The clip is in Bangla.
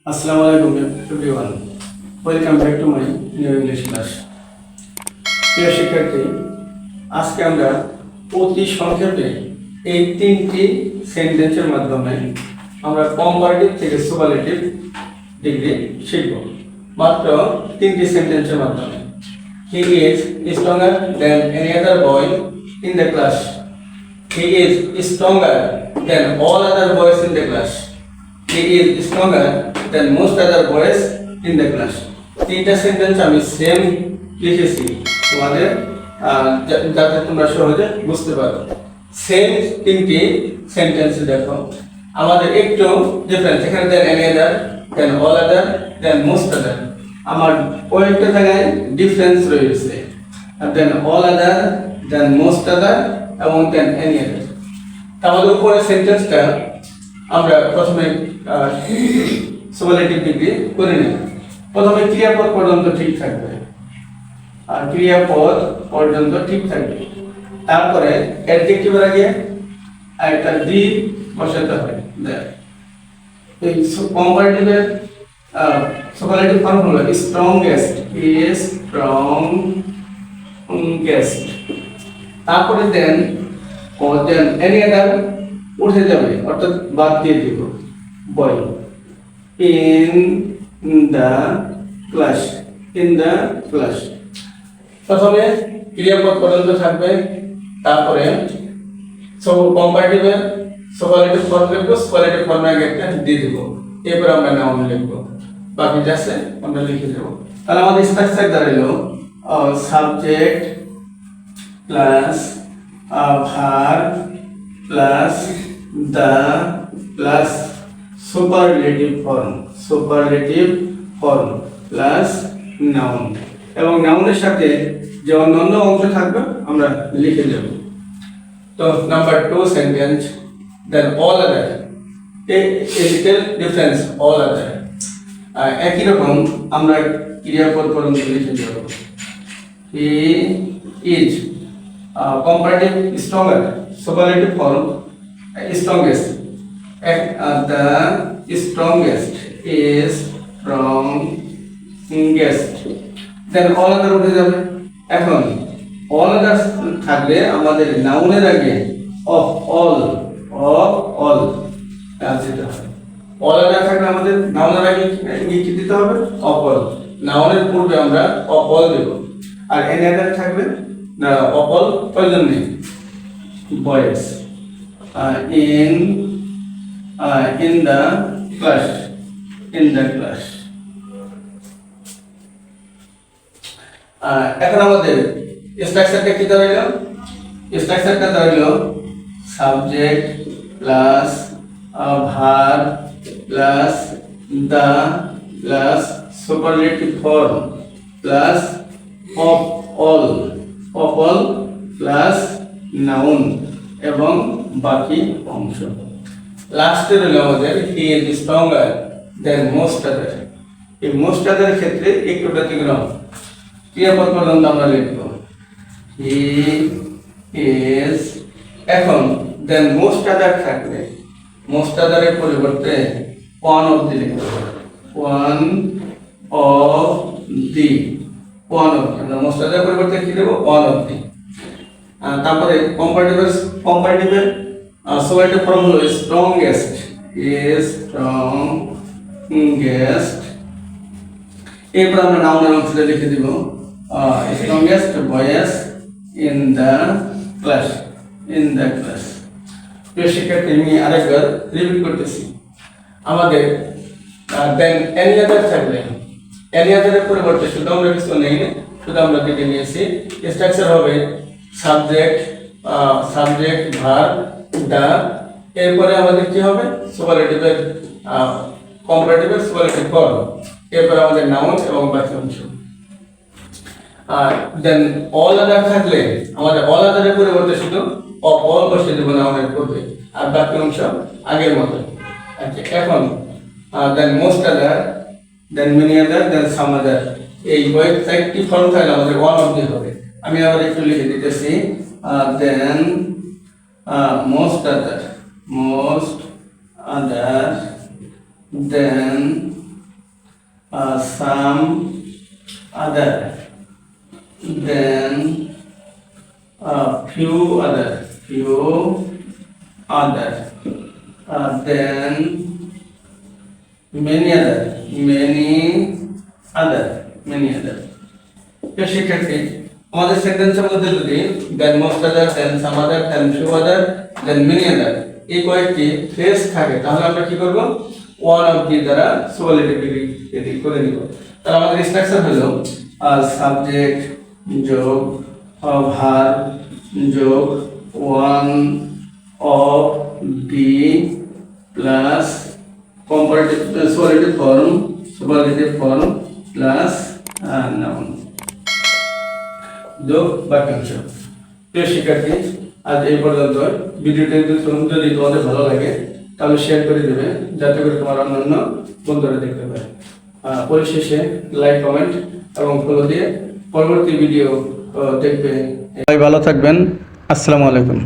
Assalamualaikum everyone. Welcome back to my new English class. প্রিয় শিক্ষার্থী, আজকে আমরা অতি সংক্ষেপে এই তিনটি সেন্টেন্সের মাধ্যমে আমরা কম্পারেটিভ থেকে সুপারলেটিভ ডিগ্রি শিখব। মাত্র তিনটি সেন্টেন্সের মাধ্যমে। He is stronger than any other boy in the class. He is stronger than all other boys in the class. He is stronger than most other boys in the class. তিনটা সেন্টেন্স আমি সেম লিখেছি তোমাদের যাতে তোমরা সহজে বুঝতে পারো। সেম তিনটি সেন্টেন্স দেখো, আমাদের একটু ডিফারেন্স। এখানে দেন এনি আদার, দেন অল আদার, দেন মোস্ট আদার। আমার কয়েকটা জায়গায় ডিফারেন্স রয়েছে। দেন অল আদার, দেন মোস্ট আদার এবং দেন এনি আদার। আমাদের উপরে সেন্টেন্সটা আমরা প্রথমে সুপারলেটিভ ডিগ্রি করে নেব। প্রথমে ক্রিয়াপদ পর্যন্ত ঠিক থাকবে, আর ক্রিয়াপদ পর্যন্ত ঠিক থাকবে। তারপরে অ্যাডজেক্টিভের আগে একটা দি বসাতে হয়। এই কম্পারেটিভের সুপারলেটিভ ফর্ম হলো স্ট্রংগেস্ট, ইজ স্ট্রংগেস্ট। তারপরে দেন এনি আদার উঠে যাবে, অর্থাৎ বাদ দিয়ে দিব বই। In the class, in the class. প্রথমে ক্রিয়াপদ পর্যন্ত থাকবে, তারপরে কম্পারেটিভের সুপারলেটিভ ফর্ম লিখবো, সুপারলেটিভ ফর্মে আগে একটা দিয়ে দিব, এরপর আমরা নাউন লিখবো, বাকি যা আছে আমরা লিখে দেবো। তাহলে আমাদের স্ট্রাকচার দাঁড়ালো subject plus verb plus the plus superlative form plus noun, এবং নাউনের সাথে যে অন্যান্য অংশ থাকবে আমরা লিখে দেব। তো number 2 sentence, then all other. A little difference, all other. একই রকম আমরা ক্রিয়াপদ পর্যন্ত লিখে দেব। He is comparative stronger, superlative form strongest, the strongest is strongest, then all other উঠে যাবে। এখন all other থাকলে আমাদের নাউনের আগে of all যেটা হয়। all other থাকলে আমাদের নাউনের আগে কি দিতে হবে? of all। নাউনের পূর্বে আমরা of all Dev. R any other থাকলে of all প্রয়োজন নেই। boys in the class, এখন আমাদের স্ট্রাকচারটা কি দাঁড়াইলো? স্ট্রাকচারটা দাঁড়াইলো subject plus verb plus the plus superlative form plus of all plus noun এবং বাকি অংশ। লাস্টে রইল আমাদের he is stronger than most other. এই মোস্ট আদার ক্ষেত্রে একটু ব্যতিক্রম, ক্রিয়াপদ পর্যন্ত আমরা লিখব হি ইজ। এখন দেন মোস্ট আদার থাকলে মোস্ট আদারের পরিবর্তে ওয়ান অফ দি লিখতে হবে। ওয়ান অফ দি আমরা মোস্ট আদার পরিবর্তে কি দেব? One of the. তারপরে কম্পারেটিভের সুপারলেটিভ ফর্ম হলো স্ট্রংগেস্ট, ইজ স্ট্রংগেস্ট। এরপর আমরা নাউনের অংশটা লিখে দিব স্ট্রংগেস্ট বয়েস ইন দ্য ক্লাস, প্রিয় শিক্ষার্থী, আমি আরেকবার রিপিট করতেছি। আমাদের দেন এনি আদার থাকলে এনি আদারের পরিবর্তে শুধু আমরা কিছু নেই, শুধু আমরা কেটে নিয়েছি। স্ট্রাকচার হবে সাবজেক্ট ভার্ব দা, এরপরে আমাদের কি হবে? সুপারলেটিভের কম্পারেটিভের সুপারলেটিভ ফর্ম, এরপরে আমাদের নাউন এবং বাকি অংশ। দেন অল আদার থাকলে আমাদের অল আদারের পরিবর্তে শুধু অফ অল বসিয়ে দেব নাউনের পূর্বে, আর বাকি অংশ আগের মতো। আচ্ছা, এখন দেন মোস্ট আদার, দেন মেনি আদার, দেন সাম আদার। এই বইয়ের চারটি ফর্ম থাকলে আমাদের ওয়ান অফ দি হবে। আমি আবার একটু লিখে দিতেছি দেন মোস্ট আদার, দেন some other, then few other, then many other, প্রিয় শিক্ষার্থী, আমাদের সেন্টেন্সের মধ্যে যদি than most other, than some other, than few other, than many other এই কয়েকটি ফ্রেজ থাকে, তাহলে আমরা কি করব, ওয়ান অফ দি দ্বারা সুপারলেটিভ ডিগ্রি করে নিব। তাহলে আমাদের স্ট্রাকচার হলো সাবজেক্ট যোগ ভার্ব যোগ one of the plus comparative superlative form plus noun যোগ বাক্যাংশ। প্রিয় শিক্ষার্থী, আজ এই পর্যন্ত। ভিডিওটি যদি তোমাদের ভালো লাগে তাহলে শেয়ার করে দেবে, যাতে করে তোমার অন্যান্য বন্ধুরা দেখতে পারে। পরিশেষে লাইক, কমেন্ট এবং ফলো দিয়ে পরবর্তী ভিডিও দেখবে। ভালো থাকবেন। আসসালামু আলাইকুম।